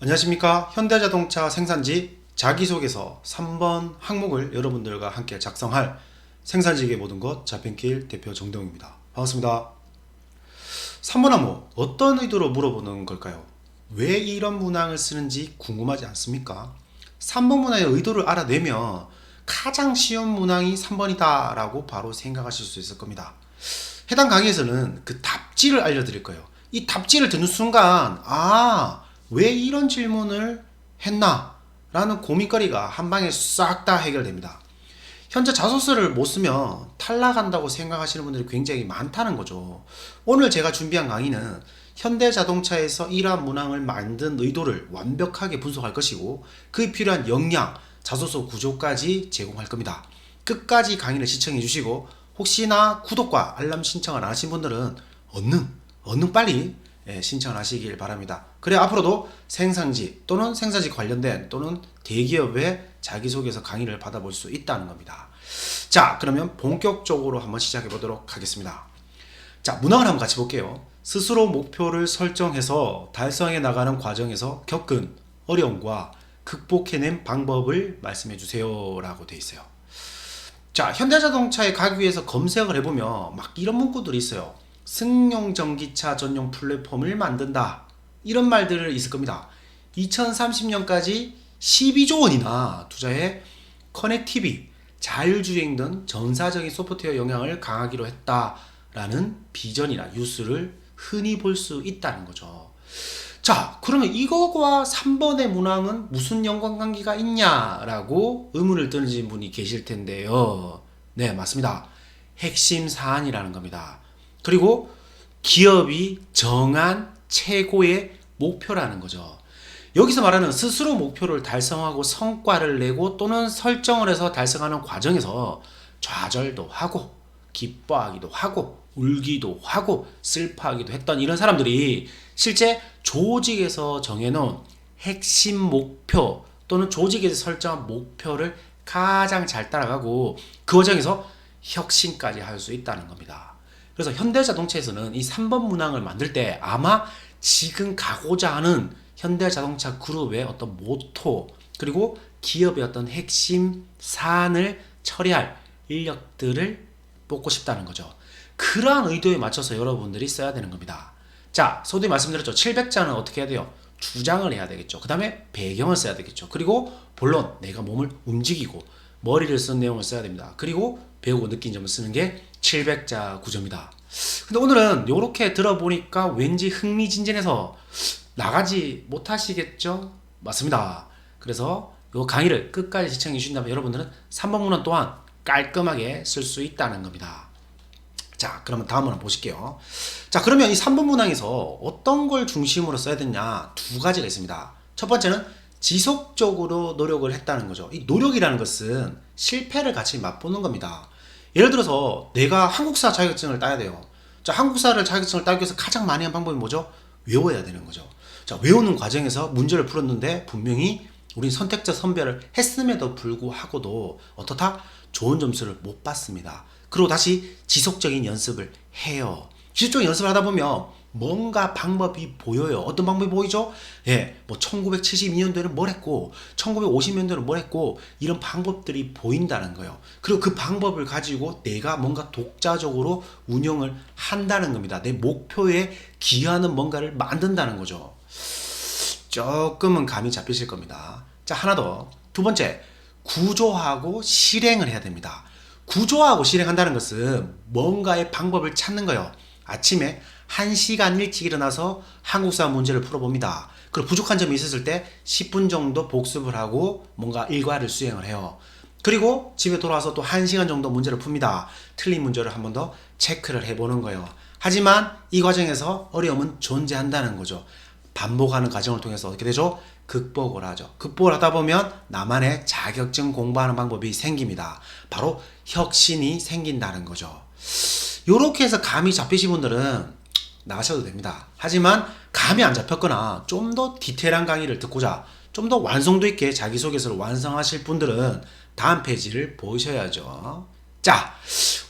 안녕하십니까. 현대자동차 생산지 자기소개서 3번 항목을 여러분들과 함께 작성할 생산지의 모든 것 자pen길 대표 정대웅입니다. 반갑습니다. 3번 항목 어떤 의도로 물어보는 걸까요? 왜 이런 문항을 쓰는지 궁금하지 않습니까? 3번 문항의 의도를 알아내면 가장 쉬운 문항이 3번이다 라고 바로 생각하실 수 있을 겁니다. 해당 강의에서는 그 답지를 알려드릴 거예요. 이 답지를 듣는 순간 왜 이런 질문을 했나? 라는 고민거리가 한 방에 싹 다 해결됩니다. 현재 자소서를 못 쓰면 탈락한다고 생각하시는 분들이 굉장히 많다는 거죠. 오늘 제가 준비한 강의는 현대자동차에서 이러한 문항을 만든 의도를 완벽하게 분석할 것이고 그에 필요한 역량, 자소서 구조까지 제공할 겁니다. 끝까지 강의를 시청해 주시고 혹시나 구독과 알람 신청을 안 하신 분들은 얼른 빨리 신청을 하시길 바랍니다. 그래 앞으로도 생산지 또는 생산지 관련된 또는 대기업의 자기소개서 강의를 받아볼 수 있다는 겁니다. 자, 그러면 본격적으로 한번 시작해 보도록 하겠습니다. 자, 문항을 한번 같이 볼게요. 스스로 목표를 설정해서 달성해 나가는 과정에서 겪은 어려움과 극복해낸 방법을 말씀해 주세요 라고 되어 있어요. 자, 현대자동차에 가기 위해서 검색을 해보면 막 이런 문구들이 있어요. 승용 전기차 전용 플랫폼을 만든다. 이런 말들을 있을 겁니다. 2030년까지 12조 원이나 투자해 커넥티비, 자율주행 등 전사적인 소프트웨어 영향을 강하기로 했다라는 비전이나 뉴스를 흔히 볼 수 있다는 거죠. 자, 그러면 이거와 3번의 문항은 무슨 연관관계가 있냐라고 의문을 던진 분이 계실 텐데요. 네, 맞습니다. 핵심 사안이라는 겁니다. 그리고 기업이 정한 최고의 목표라는 거죠. 여기서 말하는 스스로 목표를 달성하고 성과를 내고 또는 설정을 해서 달성하는 과정에서 좌절도 하고 기뻐하기도 하고 울기도 하고 슬퍼하기도 했던 이런 사람들이 실제 조직에서 정해놓은 핵심 목표 또는 조직에서 설정한 목표를 가장 잘 따라가고 그 과정에서 혁신까지 할 수 있다는 겁니다. 그래서 현대자동차에서는 이 3번 문항을 만들 때 아마 지금 가고자 하는 현대자동차 그룹의 어떤 모토 그리고 기업의 어떤 핵심 사안을 처리할 인력들을 뽑고 싶다는 거죠. 그러한 의도에 맞춰서 여러분들이 써야 되는 겁니다. 자, 서두에 말씀드렸죠. 700자는 어떻게 해야 돼요? 주장을 해야 되겠죠. 그 다음에 배경을 써야 되겠죠. 그리고 본론 내가 몸을 움직이고 머리를 쓴 내용을 써야 됩니다. 그리고 배우고 느낀 점을 쓰는 게 700자 구조입니다. 근데 오늘은 이렇게 들어보니까 왠지 흥미진진해서 나가지 못하시겠죠? 맞습니다. 그래서 이 강의를 끝까지 시청해 주신다면 여러분들은 3번 문항 또한 깔끔하게 쓸 수 있다는 겁니다. 자, 그러면 다음 문항 보실게요. 자, 그러면 이 3번 문항에서 어떤 걸 중심으로 써야 되냐? 두 가지가 있습니다. 첫 번째는 지속적으로 노력을 했다는 거죠. 이 노력이라는 것은 실패를 같이 맛보는 겁니다. 예를 들어서 내가 한국사 자격증을 따야 돼요. 자, 한국사를 자격증을 따기 위해서 가장 많이 한 방법이 뭐죠? 외워야 되는 거죠. 자, 외우는 과정에서 문제를 풀었는데 분명히 우린 선택적 선별을 했음에도 불구하고도 어떻다? 좋은 점수를 못 받습니다. 그리고 다시 지속적인 연습을 해요. 지속적인 연습을 하다 보면 뭔가 방법이 보여요. 어떤 방법이 보이죠? 예, 뭐 1972년도에는 뭘 했고 1950년도에는 뭘 했고 이런 방법들이 보인다는 거예요. 그리고 그 방법을 가지고 내가 뭔가 독자적으로 운영을 한다는 겁니다. 내 목표에 기여하는 뭔가를 만든다는 거죠. 조금은 감이 잡히실 겁니다. 자, 하나 더. 두 번째, 구조하고 실행을 해야 됩니다. 구조하고 실행한다는 것은 뭔가의 방법을 찾는 거예요. 아침에 1시간 일찍 일어나서 한국사 문제를 풀어봅니다. 그리고 부족한 점이 있었을 때 10분 정도 복습을 하고 뭔가 일과를 수행을 해요. 그리고 집에 돌아와서 또 1시간 정도 문제를 풉니다. 틀린 문제를 한 번 더 체크를 해보는 거예요. 하지만 이 과정에서 어려움은 존재한다는 거죠. 반복하는 과정을 통해서 어떻게 되죠? 극복을 하죠. 극복을 하다 보면 나만의 자격증 공부하는 방법이 생깁니다. 바로 혁신이 생긴다는 거죠. 이렇게 해서 감이 잡히신 분들은 나가셔도 됩니다. 하지만 감이 안 잡혔거나 좀 더 디테일한 강의를 듣고자 좀 더 완성도 있게 자기소개서를 완성하실 분들은 다음 페이지를 보셔야죠. 자,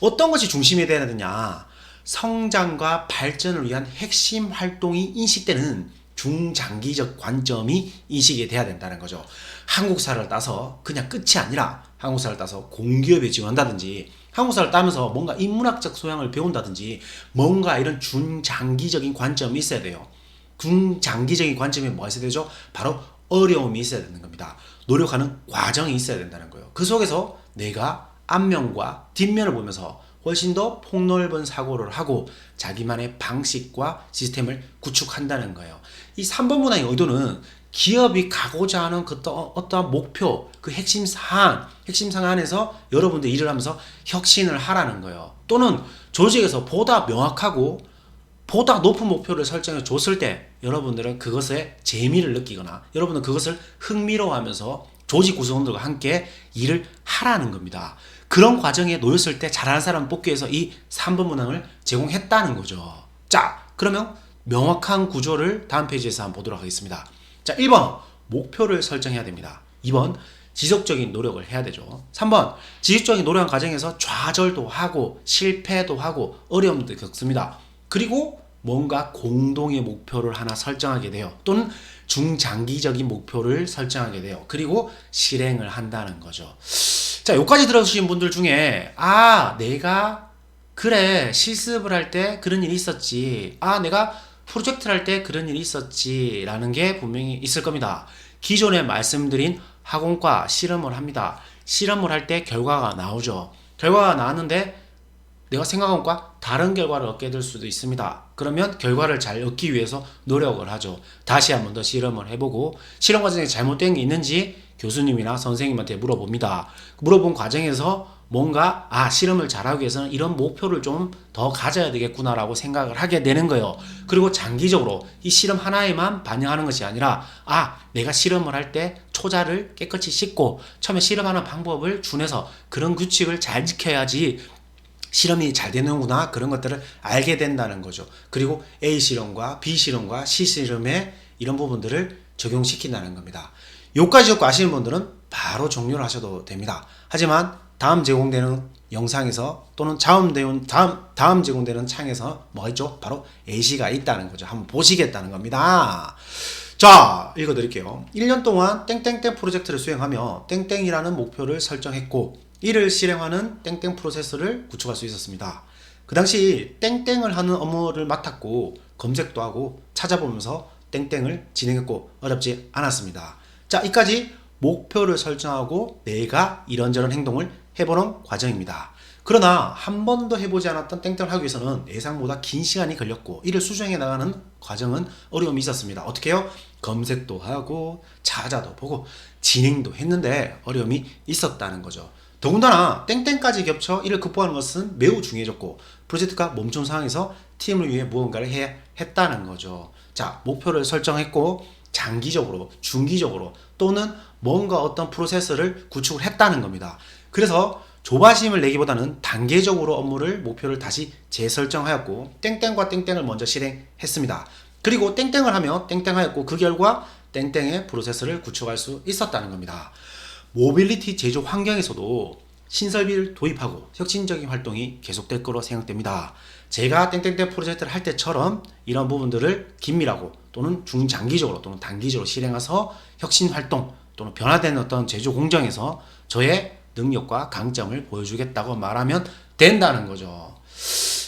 어떤 것이 중심이 되어야 되느냐? 성장과 발전을 위한 핵심 활동이 인식되는 중장기적 관점이 인식이 돼야 된다는 거죠. 한국사를 따서 그냥 끝이 아니라 한국사를 따서 공기업에 지원한다든지 한국사를 따면서 뭔가 인문학적 소양을 배운다든지 뭔가 이런 중장기적인 관점이 있어야 돼요. 중장기적인 관점이 뭐가 있어야 되죠? 바로 어려움이 있어야 되는 겁니다. 노력하는 과정이 있어야 된다는 거예요. 그 속에서 내가 앞면과 뒷면을 보면서 훨씬 더 폭넓은 사고를 하고 자기만의 방식과 시스템을 구축한다는 거예요. 이 3번 문항의 의도는 기업이 가고자 하는 그 어떠한 목표, 그 핵심 사안 안에서 여러분들 일을 하면서 혁신을 하라는 거예요. 또는 조직에서 보다 명확하고 보다 높은 목표를 설정해 줬을 때 여러분들은 그것에 재미를 느끼거나 여러분은 그것을 흥미로워하면서 조직 구성원들과 함께 일을 하라는 겁니다. 그런 과정에 놓였을 때 잘하는 사람 뽑기 위해서 이 3번 문항을 제공했다는 거죠. 자, 그러면 명확한 구조를 다음 페이지에서 한번 보도록 하겠습니다. 자, 1번 목표를 설정해야 됩니다. 2번 지속적인 노력을 해야 되죠. 3번 지속적인 노력 과정에서 좌절도 하고 실패도 하고 어려움도 겪습니다. 그리고 뭔가 공동의 목표를 하나 설정하게 돼요. 또는 중장기적인 목표를 설정하게 돼요. 그리고 실행을 한다는 거죠. 자, 여기까지 들어주신 분들 중에 내가 그래 실습을 할 때 그런 일이 있었지, 내가 프로젝트를 할 때 그런 일이 있었지 라는 게 분명히 있을 겁니다. 기존에 말씀드린 학원과 실험을 합니다. 실험을 할 때 결과가 나오죠. 결과가 나왔는데 내가 생각한 것과 다른 결과를 얻게 될 수도 있습니다. 그러면 결과를 잘 얻기 위해서 노력을 하죠. 다시 한 번 더 실험을 해보고 실험 과정에 잘못된 게 있는지 교수님이나 선생님한테 물어봅니다. 물어본 과정에서 뭔가 실험을 잘하기 위해서는 이런 목표를 좀 더 가져야 되겠구나라고 생각을 하게 되는 거예요. 그리고 장기적으로 이 실험 하나에만 반영하는 것이 아니라 내가 실험을 할 때 초자를 깨끗이 씻고 처음에 실험하는 방법을 준해서 그런 규칙을 잘 지켜야지 실험이 잘 되는구나, 그런 것들을 알게 된다는 거죠. 그리고 A 실험과 B 실험과 C 실험에 이런 부분들을 적용시킨다는 겁니다. 요까지 듣고 아시는 분들은 바로 종료를 하셔도 됩니다. 하지만 다음 제공되는 영상에서 또는 다음 제공되는 창에서 뭐가 있죠? 바로 AC가 있다는 거죠. 한번 보시겠다는 겁니다. 자, 읽어드릴게요. 1년 동안 땡땡땡 프로젝트를 수행하며 땡땡이라는 목표를 설정했고 이를 실행하는 땡땡 프로세스를 구축할 수 있었습니다. 그 당시 땡땡을 하는 업무를 맡았고 검색도 하고 찾아보면서 땡땡을 진행했고 어렵지 않았습니다. 자, 이까지 목표를 설정하고 내가 이런저런 행동을 해보는 과정입니다. 그러나 한 번도 해보지 않았던 땡땡을 하기 위해서는 예상보다 긴 시간이 걸렸고 이를 수정해 나가는 과정은 어려움이 있었습니다. 어떻게 해요? 검색도 하고 찾아도 보고 진행도 했는데 어려움이 있었다는 거죠. 더군다나 땡땡까지 겹쳐 이를 극복하는 것은 매우 중요해졌고 프로젝트가 멈춘 상황에서 팀을 위해 무언가를 해야 했다는 거죠. 자, 목표를 설정했고 장기적으로, 중기적으로 또는 뭔가 어떤 프로세스를 구축을 했다는 겁니다. 그래서 조바심을 내기보다는 단계적으로 업무를 목표를 다시 재설정하였고 땡땡과 땡땡을 먼저 실행했습니다. 그리고 땡땡을 하며 땡땡하였고 그 결과 땡땡의 프로세스를 구축할 수 있었다는 겁니다. 모빌리티 제조 환경에서도 신설비를 도입하고 혁신적인 활동이 계속될 거로 생각됩니다. 제가 땡땡땡 프로젝트를 할 때처럼 이런 부분들을 긴밀하고 또는 중장기적으로 또는 단기적으로 실행해서 혁신 활동 또는 변화된 어떤 제조 공정에서 저의 능력과 강점을 보여주겠다고 말하면 된다는 거죠.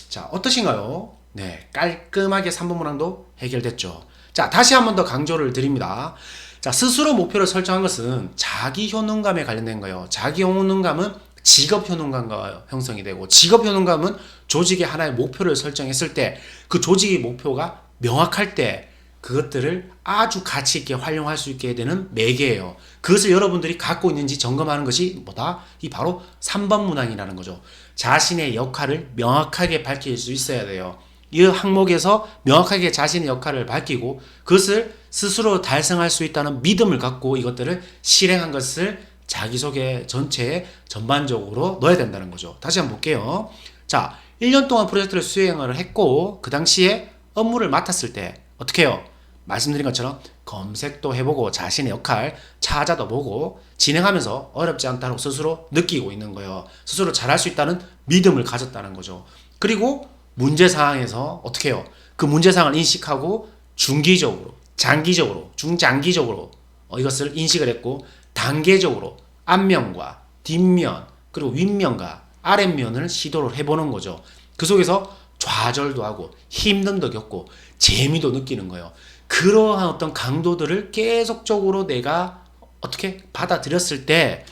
자, 어떠신가요? 네, 깔끔하게 3번 문항도 해결됐죠. 자, 다시 한 번 더 강조를 드립니다. 자, 스스로 목표를 설정한 것은 자기 효능감에 관련된 거예요. 자기 효능감은 직업 효능감과 형성이 되고 직업 효능감은 조직의 하나의 목표를 설정했을 때 그 조직의 목표가 명확할 때 그것들을 아주 가치 있게 활용할 수 있게 되는 매개예요. 그것을 여러분들이 갖고 있는지 점검하는 것이 뭐다? 이 바로 3번 문항이라는 거죠. 자신의 역할을 명확하게 밝힐 수 있어야 돼요. 이 항목에서 명확하게 자신의 역할을 밝히고 그것을 스스로 달성할 수 있다는 믿음을 갖고 이것들을 실행한 것을 자기소개 전체에 전반적으로 넣어야 된다는 거죠. 다시 한번 볼게요. 자, 1년 동안 프로젝트를 수행을 했고 그 당시에 업무를 맡았을 때 어떻게 해요? 말씀드린 것처럼 검색도 해보고 자신의 역할 찾아도 보고 진행하면서 어렵지 않다고 스스로 느끼고 있는 거예요. 스스로 잘할 수 있다는 믿음을 가졌다는 거죠. 그리고 문제 상황에서 어떻게 해요? 그 문제 상황을 인식하고 중기적으로 장기적으로, 중장기적으로 이것을 인식을 했고 단계적으로 앞면과 뒷면 그리고 윗면과 아랫면을 시도를 해보는 거죠. 그 속에서 좌절도 하고 힘듦도 겪고 재미도 느끼는 거예요. 그러한 어떤 강도들을 계속적으로 내가 어떻게 받아들였을 때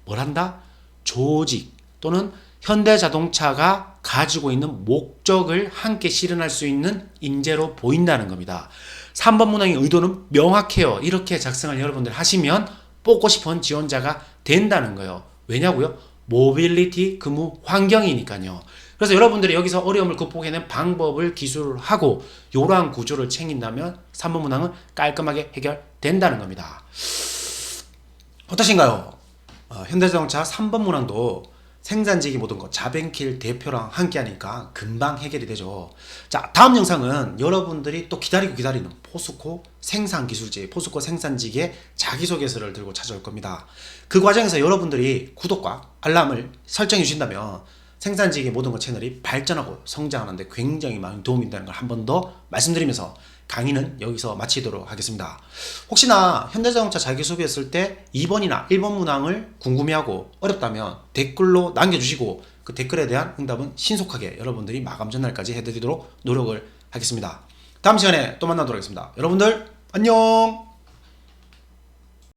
뭘 한다? 조직 또는 현대자동차가 가지고 있는 목적을 함께 실현할 수 있는 인재로 보인다는 겁니다. 3번 문항의 의도는 명확해요. 이렇게 작성을 여러분들 하시면 뽑고 싶은 지원자가 된다는 거예요. 왜냐고요? 모빌리티 근무 환경이니까요. 그래서 여러분들이 여기서 어려움을 극복해낸 방법을 기술을 하고 이러한 구조를 챙긴다면 3번 문항은 깔끔하게 해결된다는 겁니다. 어떠신가요? 현대자동차 3번 문항도 생산직이 모든 것 자벤킬 대표랑 함께 하니까 금방 해결이 되죠. 자, 다음 영상은 여러분들이 또 기다리는 포스코 생산기술직, 포스코 생산직의 자기소개서를 들고 찾아올 겁니다. 그 과정에서 여러분들이 구독과 알람을 설정해 주신다면 생산직의 모든 것 채널이 발전하고 성장하는데 굉장히 많은 도움이 된다는 걸 한 번 더 말씀드리면서 강의는 여기서 마치도록 하겠습니다. 혹시나 현대자동차 자기소개했을 때 2번이나 1번 문항을 궁금해하고 어렵다면 댓글로 남겨주시고 그 댓글에 대한 응답은 신속하게 여러분들이 마감 전날까지 해드리도록 노력을 하겠습니다. 다음 시간에 또 만나도록 하겠습니다. 여러분들 안녕.